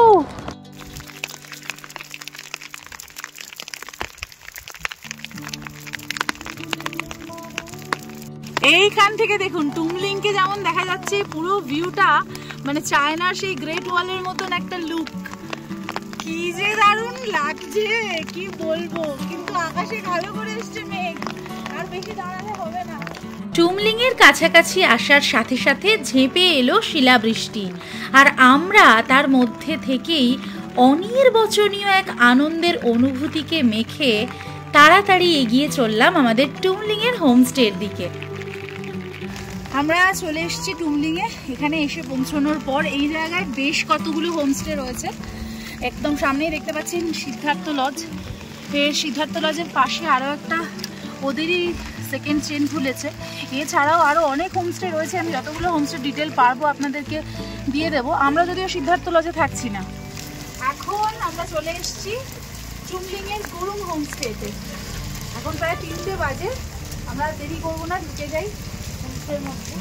এইখান থেকে দেখুন টুমলিংকে যেমন দেখা যাচ্ছে, পুরো ভিউটা মানে চায়নার সেই গ্রেট ওয়ালের মতন একটা লুক। কি যে দারুণ লাগছে, কি বলবো। কিন্তু আকাশে কালো করে এসছে মেঘ, আর বেশি দাঁড়ালে হবে না। টুমলিংয়ের কাছাকাছি আসার সাথে সাথে ঝেঁপে এলো শিলাবৃষ্টি, আর আমরা তার মধ্যে থেকেই অনির্বচনীয় এক আনন্দের অনুভূতিকে মেখে তাড়াতাড়ি এগিয়ে চললাম আমাদের টুমলিংয়ের হোমস্টের দিকে। আমরা চলে এসেছি টুমলিংয়ে। এখানে এসে পৌঁছানোর পর এই জায়গায় বেশ কতগুলো হোমস্টে রয়েছে। একদম সামনেই দেখতে পাচ্ছেন সিদ্ধার্থ লজ। এর সিদ্ধার্থ লজের পাশে আরও একটা ওদেরই সেকেন্ড চেন খুলেছে। এছাড়াও আরও অনেক হোমস্টে রয়েছে, আমি যতগুলো হোমস্টে ডিটেল পারবো আপনাদেরকে দিয়ে দেবো। আমরা যদিও সিদ্ধার্থ লজে থাকছি না। এখন আমরা চলে এসেছি টুমলিংয়ের গুরুং হোমস্টেতে। এখন প্রায় 3টে বাজে, আমরা দেরি করবো না, ঢুকে যাই হোমস্টের মধ্যে।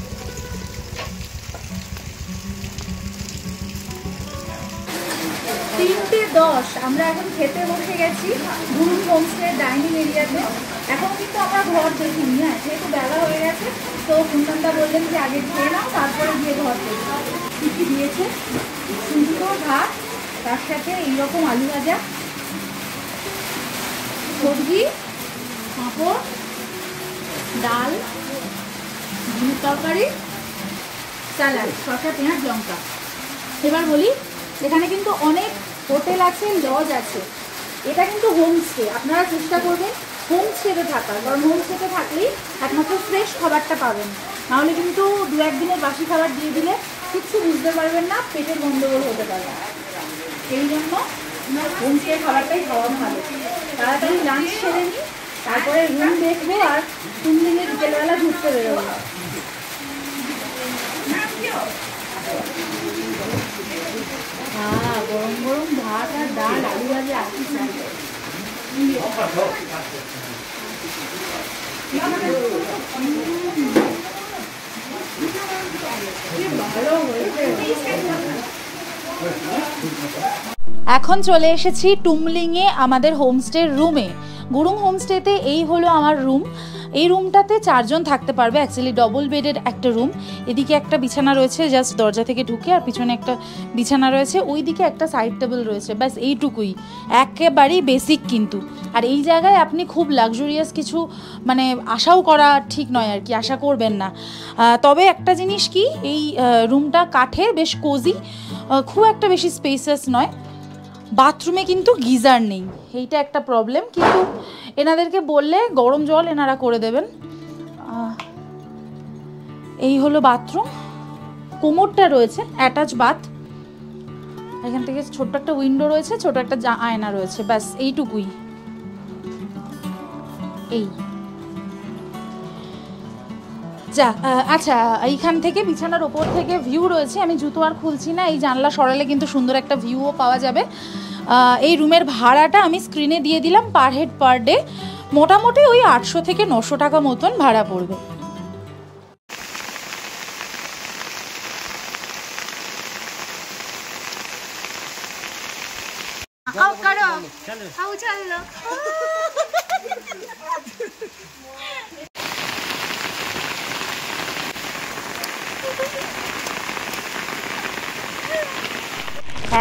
3:10 আমরা এখন খেতে বসে গেছি গুরুং হোমস্টে ডাইনিং এরিয়াতে। এখন কিন্তু আমরা ঘর দেখিনি, হ্যাঁ, যেহেতু বেলা হয়ে গেছে তো কুন্দনদা বললেন যে আগে খেয়ে নাও, তারপরে গিয়ে ঘর দেখব। কী কী দিয়েছে, সুন্দর ভাত, তার সাথে এইরকম আলু ভাজা, সবজি, পাঁপড়, ডাল, ডিমের তরকারি, স্যালাড, শসা, পেঁয়াজ, লঙ্কা। এবার বলি, এখানে কিন্তু অনেক হোটেল আছে, লজ আছে, এটা কিন্তু হোমস্টে। আপনারা চেষ্টা করবেন হোমস্টেতে থাকার, কারণ হোমস্টেতে থাকলেই একমাত্র ফ্রেশ খাবারটা পাবেন। নাহলে কিন্তু 2-1 দিনের বাসি খাবার দিয়ে দিলে কিচ্ছু বুঝতে পারবেন না, পেটের গন্ডগোল হতে পারে। সেই জন্য হোমস্টের খাবারটাই খাওয়া ভালো। তাড়াতাড়ি লাঞ্চ সেরে নিই, তারপরে রুম দেখবো আর টুমলিংয়ে বিকেলবেলা ঘুরতে বেরোবো। হ্যাঁ, গরম গরম ভাত আর ডাল, আলু ভাজা, আর কি চাই। এখন চলে এসেছি টুমলিংয়ে আমাদের হোমস্টের রুমে। গুরুং হোমস্টেতে এই হলো আমার রুম। এই রুমটাতে 4 জন থাকতে পারবে। অ্যাকচুয়ালি ডবল বেডের একটা রুম। এদিকে একটা বিছানা রয়েছে জাস্ট দরজা থেকে ঢুকে, আর পিছনে একটা বিছানা রয়েছে, ওইদিকে একটা সাইড টেবিল রয়েছে, ব্যাস এইটুকুই, একেবারেই বেসিক। কিন্তু আর এই জায়গায় আপনি খুব লাক্সুরিয়াস কিছু মানে আশাও করা ঠিক নয় আর কি, আশা করবেন না। তবে একটা জিনিস কি, এই রুমটা কাঠের, বেশ কোজি, খুব একটা বেশি স্পেসিয়াস নয়। বাথরুমে কিন্তু গিজার নেই, এইটা একটা প্রবলেম, কিন্তু এনাদেরকে বললে গরম জল এনারা করে দেবেন। এই হলো বাথরুম, কোমরটা রয়েছে, অ্যাটাচ বাথ, এখান থেকে ছোট্ট একটা উইন্ডো রয়েছে, ছোট একটা আয়না রয়েছে, ব্যাস এইটুকুই। এই যা আচ্ছা, এইখান থেকে বিছানার ওপর থেকে ভিউ রয়েছে, আমি জুতো আর খুলছি না, এই জানলা সরালে কিন্তু সুন্দর একটা ভিউও পাওয়া যাবে। এই রুমের ভাড়াটা আমি স্ক্রিনে দিয়ে দিলাম, পার হেড পার ডে মোটামুটি ওই 800 থেকে 900 টাকা মতন ভাড়া পড়বে।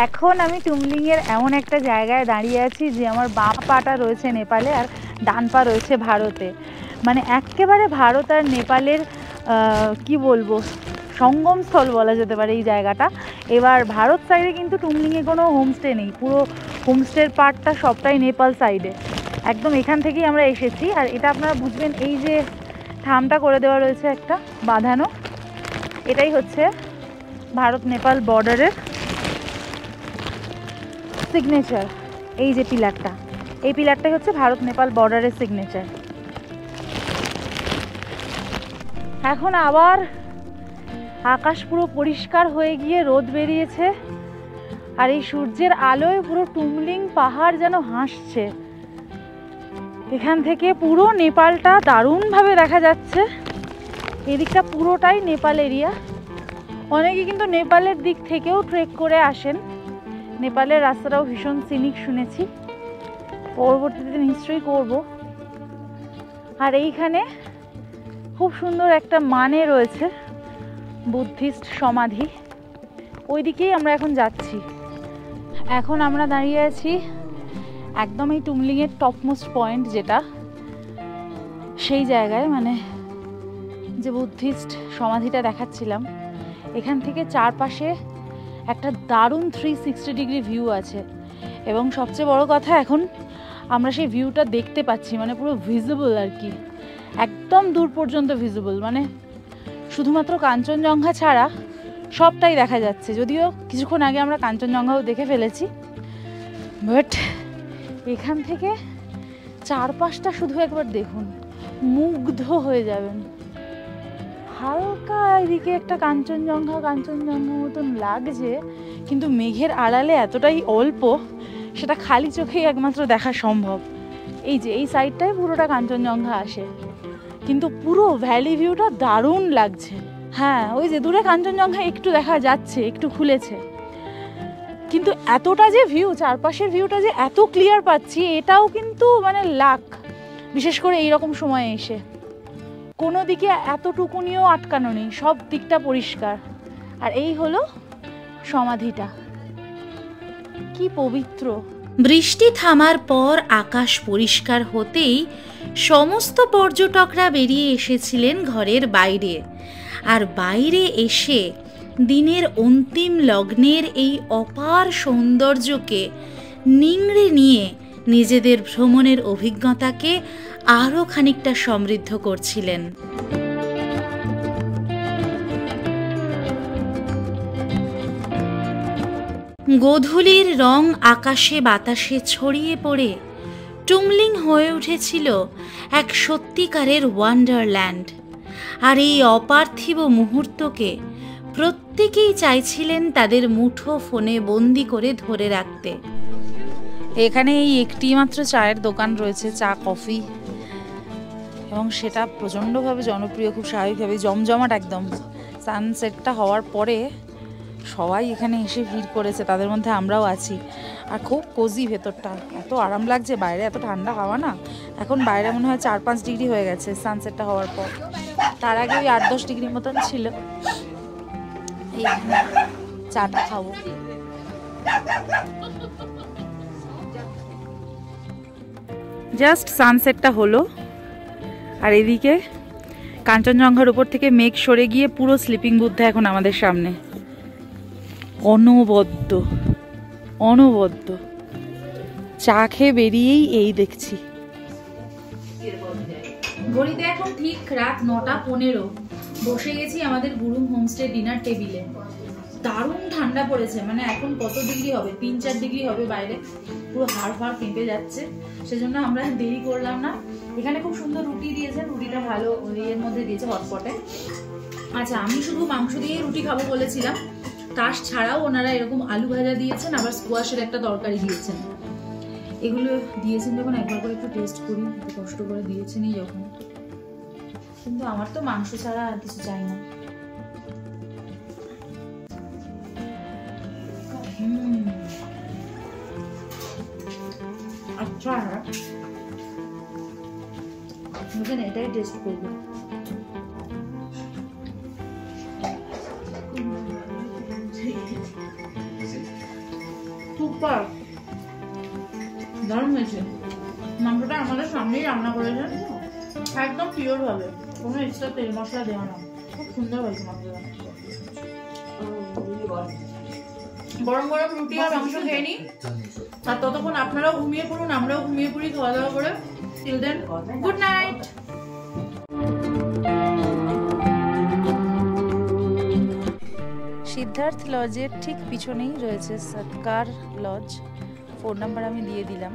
এখন আমি টুমলিংয়ের এমন একটা জায়গায় দাঁড়িয়ে আছি যে আমার বাঁ পাটা রয়েছে নেপালে আর ডান পা রয়েছে ভারতে, মানে একেবারে ভারত আর নেপালের কি বলবো সঙ্গমস্থল বলা যেতে পারে এই জায়গাটা। এবার ভারত সাইডে কিন্তু টুমলিংয়ে কোনো হোমস্টে নেই, পুরো হোমস্টের পার্টটা সবটাই নেপাল সাইডে, একদম এখান থেকেই আমরা এসেছি। আর এটা আপনারা বুঝবেন, এই যে থামটা করে দেওয়া রয়েছে একটা বাঁধানো, এটাই হচ্ছে ভারত নেপাল বর্ডারের সিগনেচার। এই যে পিলারটা, এই পিলারটাই হচ্ছে ভারত নেপাল বর্ডারের সিগনেচার। এখন আবার আকাশ পুরো পরিষ্কার হয়ে গিয়ে রোদ বেরিয়েছে, আর এই সূর্যের আলোয় পুরো টুমলিং পাহাড় যেন হাসছে। এখান থেকে পুরো নেপালটা দারুণভাবে দেখা যাচ্ছে, এদিকটা পুরোটাই নেপাল এরিয়া। অনেকে কিন্তু নেপালের দিক থেকেও ট্রেক করে আসেন, নেপালের রাস্তাটাও ভীষণ সিনিক শুনেছি, পরবর্তীতে নিশ্চয়ই করব। আর এইখানে খুব সুন্দর একটা মানে রয়েছে, বুদ্ধিস্ট সমাধি, ওই দিকেই আমরা এখন যাচ্ছি। এখন আমরা দাঁড়িয়ে আছি একদম এই টুমলিংয়ের টপমোস্ট পয়েন্ট, যেটা সেই জায়গায়, মানে যে বুদ্ধিস্ট সমাধিটা দেখাচ্ছিলাম, এখান থেকে চারপাশে একটা দারুণ 360 ডিগ্রি ভিউ আছে। এবং সবচেয়ে বড় কথা, এখন আমরা সেই ভিউটা দেখতে পাচ্ছি, মানে পুরো ভিজিবল আর কি, একদম দূর পর্যন্ত ভিজিবল, মানে শুধুমাত্র কাঞ্চনজঙ্ঘা ছাড়া সবটাই দেখা যাচ্ছে। যদিও কিছুক্ষণ আগে আমরা কাঞ্চনজঙ্ঘাও দেখে ফেলেছি, বাট এখান থেকে চারপাশটা শুধু একবার দেখুন, মুগ্ধ হয়ে যাবেন। হালকা এদিকে একটা কাঞ্চনজঙ্ঘা মতন লাগছে, কিন্তু মেঘের আড়ালে এতটাই অল্প, সেটা খালি চোখেই একমাত্র দেখা সম্ভব। এই যে এই সাইডটায় পুরোটা কাঞ্চনজঙ্ঘা আসে, কিন্তু পুরো ভ্যালি ভিউটা দারুণ লাগছে। হ্যাঁ, ওই যে দূরে কাঞ্চনজঙ্ঘা একটু দেখা যাচ্ছে, একটু খুলেছে, কিন্তু এতটা যে ভিউ, চারপাশের ভিউটা যে এত ক্লিয়ার পাচ্ছি, এটাও কিন্তু মানে লাক, বিশেষ করে এইরকম সময়ে এসে। কোনো দিকে এতটুকুনিও আটকানো নেই, সব দিকটা পরিষ্কার। আর এই হলো সমাধিটা, কি পবিত্র। বৃষ্টি থামার পর আকাশ পরিষ্কার হতেই সমস্ত পর্যটকরা বেরিয়ে এসেছিলেন ঘরের বাইরে। আর বাইরে এসে দিনের অন্তিম লগ্নের এই অপার সৌন্দর্যকে নিংড়ে নিয়ে নিজেদের ভ্রমণের অভিজ্ঞতাকে আরও খানিকটা সমৃদ্ধ করছিলেন। গোধূলির রং আকাশে বাতাসে ছড়িয়ে পড়ে টুমলিং হয়ে উঠেছিল এক সত্যিকারের ওয়ান্ডারল্যান্ড। আর এই অপার্থিব মুহূর্তকে প্রত্যেকেই চাইছিলেন তাদের মুঠো ফোনে বন্দি করে ধরে রাখতে। এখানে এই একটি মাত্র চায়ের দোকান রয়েছে, চা কফি, এবং সেটা প্রচণ্ডভাবে জনপ্রিয়, খুব স্বাভাবিকভাবে জমজমাট একদম। সানসেটটা হওয়ার পরে সবাই এখানে এসে ভিড় করেছে, তাদের মধ্যে আমরাও আছি। আর খুব কোজি ভেতরটা, এত আরাম লাগছে, বাইরে এত ঠান্ডা হাওয়া না, এখন বাইরে মনে হয় 4-5 ডিগ্রি হয়ে গেছে সানসেটটা হওয়ার পর, তার আগে ওই 8-10 ডিগ্রি মতন ছিল। এই চাটা খাবো। জাস্ট সানসেটটা হলো, আর এদিকে কাঞ্চনজঙ্ঘার উপর থেকে মেঘ সরে গিয়ে পুরো স্লিপিং বুদ্ধা এখন আমাদের সামনে, অনবদ্য চা খেয়ে বেরিয়েই এই দেখছি। ঘড়িতে এখন ঠিক রাত 9:15। বসে গেছি আমাদের গুরুম হোমস্টে ডিনার টেবিলে। দারুণ ঠান্ডা পড়েছে, মানে এখন কত ডিগ্রি হবে, 3-4 ডিগ্রি হবে বাইরে, পুরো হাড় ফাড় কেঁপে যাচ্ছে। সেজন্য আমরা দেরি করলাম না। এখানে খুব সুন্দর রুটি দিয়েছে, রুটিটা ভালো এর মধ্যে দিয়েছে হটপটে। আচ্ছা, আমি শুধু মাংস দিয়ে রুটি খাবো বলেছিলাম, তাস ছাড়াও ওনারা এরকম আলু ভাজা দিয়েছেন, আবার স্কোয়াশের একটা তরকারি দিয়েছেন। এগুলো দিয়েছেন যখন একবার করে একটু টেস্ট করি, একটু কষ্ট করে দিয়েছেনই যখন। কিন্তু আমার তো মাংস ছাড়া আর কিছু চাই না। আচ্ছা, এটাই টেস্ট করবো। সুপার, দারুণ হয়েছে। মাংসটা আমাদের সামনেই রান্না করেছেন, একদম পিওর ভাবে, কোনো এক্সট্রা তেল মশলা দেওয়া না। খুব সুন্দর হয়েছে মাংসটা। গরম গরম রুটি আর মাংস খেয়ে নিই, আর ততক্ষণ আপনারাও ঘুমিয়ে পড়ুন, আমরাও ঘুমিয়ে পড়ি খাওয়া দাওয়া করে। Till then, good night. Siddharth লজের ঠিক পিছনেই রয়েছে সৎকার লজ। ফোন নাম্বার আমি দিয়ে দিলাম,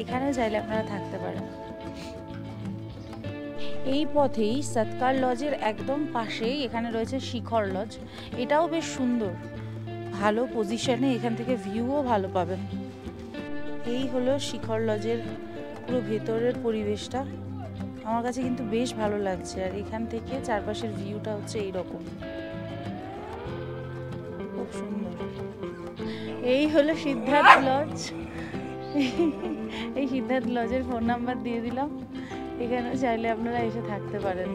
এখানে চাইলে আপনারা থাকতে পারেন। এই পথেই সৎকার লজের একদম পাশেই এখানে রয়েছে শিখর লজ। এটাও বেশ সুন্দর, ভালো পজিশনে, এখান থেকে ভিউও ভালো পাবেন। এই হলো শিখর লজের পুরো ভেতরের পরিবেশটা, আমার কাছে কিন্তু বেশ ভালো লাগছে। আর এখান থেকে চারপাশের ভিউটা হচ্ছে এইরকম, খুব সুন্দর। এই হলো সিদ্ধার্থ লজ। এই সিদ্ধার্থ লজের ফোন নাম্বার দিয়ে দিলাম, এখানে চাইলে আপনারা এসে থাকতে পারেন।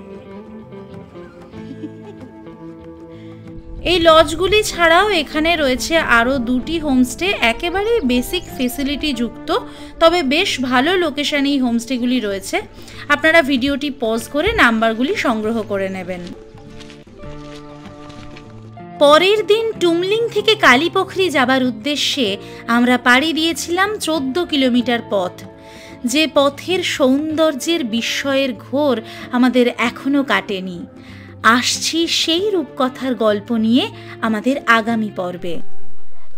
এই লজগুলি ছাড়াও এখানে রয়েছে আরও 2টি হোমস্টে, একেবারেই বেসিক ফেসিলিটি যুক্ত, তবে বেশ ভালো লোকেশানে এই হোমস্টেগুলি রয়েছে। আপনারা ভিডিওটি পজ করে নাম্বারগুলি সংগ্রহ করে নেবেন। পরের দিন টুমলিং থেকে কালীপোখরি যাবার উদ্দেশ্যে আমরা পাড়ি দিয়েছিলাম 14 কিলোমিটার পথ, যে পথের সৌন্দর্যের বিস্ময়ের ঘোর আমাদের এখনো কাটেনি। আসছি সেই রূপকথার গল্প নিয়ে আমাদের আগামী পর্বে।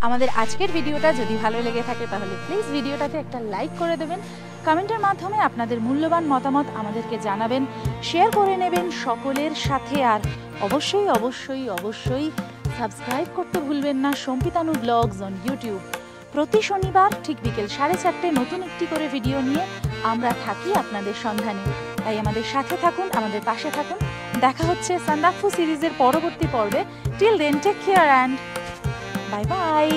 আমাদের আজকের ভিডিওটা যদি ভালো লেগে থাকে তাহলে প্লিজ ভিডিওটাতে একটা লাইক করে দেবেন, কমেন্টের মাধ্যমে আপনাদের মূল্যবান মতামত আমাদেরকে জানাবেন, শেয়ার করে নেবেন সকলের সাথে। আর অবশ্যই অবশ্যই অবশ্যই সাবস্ক্রাইব করতে ভুলবেন না সম্পিতানু ব্লগস অন ইউটিউব। প্রতি শনিবার ঠিক বিকেল 4:30 নতুন একটি করে ভিডিও নিয়ে আমরা থাকি আপনাদের সন্ধানে। তাই আমাদের সাথে থাকুন, আমাদের পাশে থাকুন। দেখা হচ্ছে সান্দাকফু সিরিজের পরবর্তী পর্বে। Till then, take care and bye by.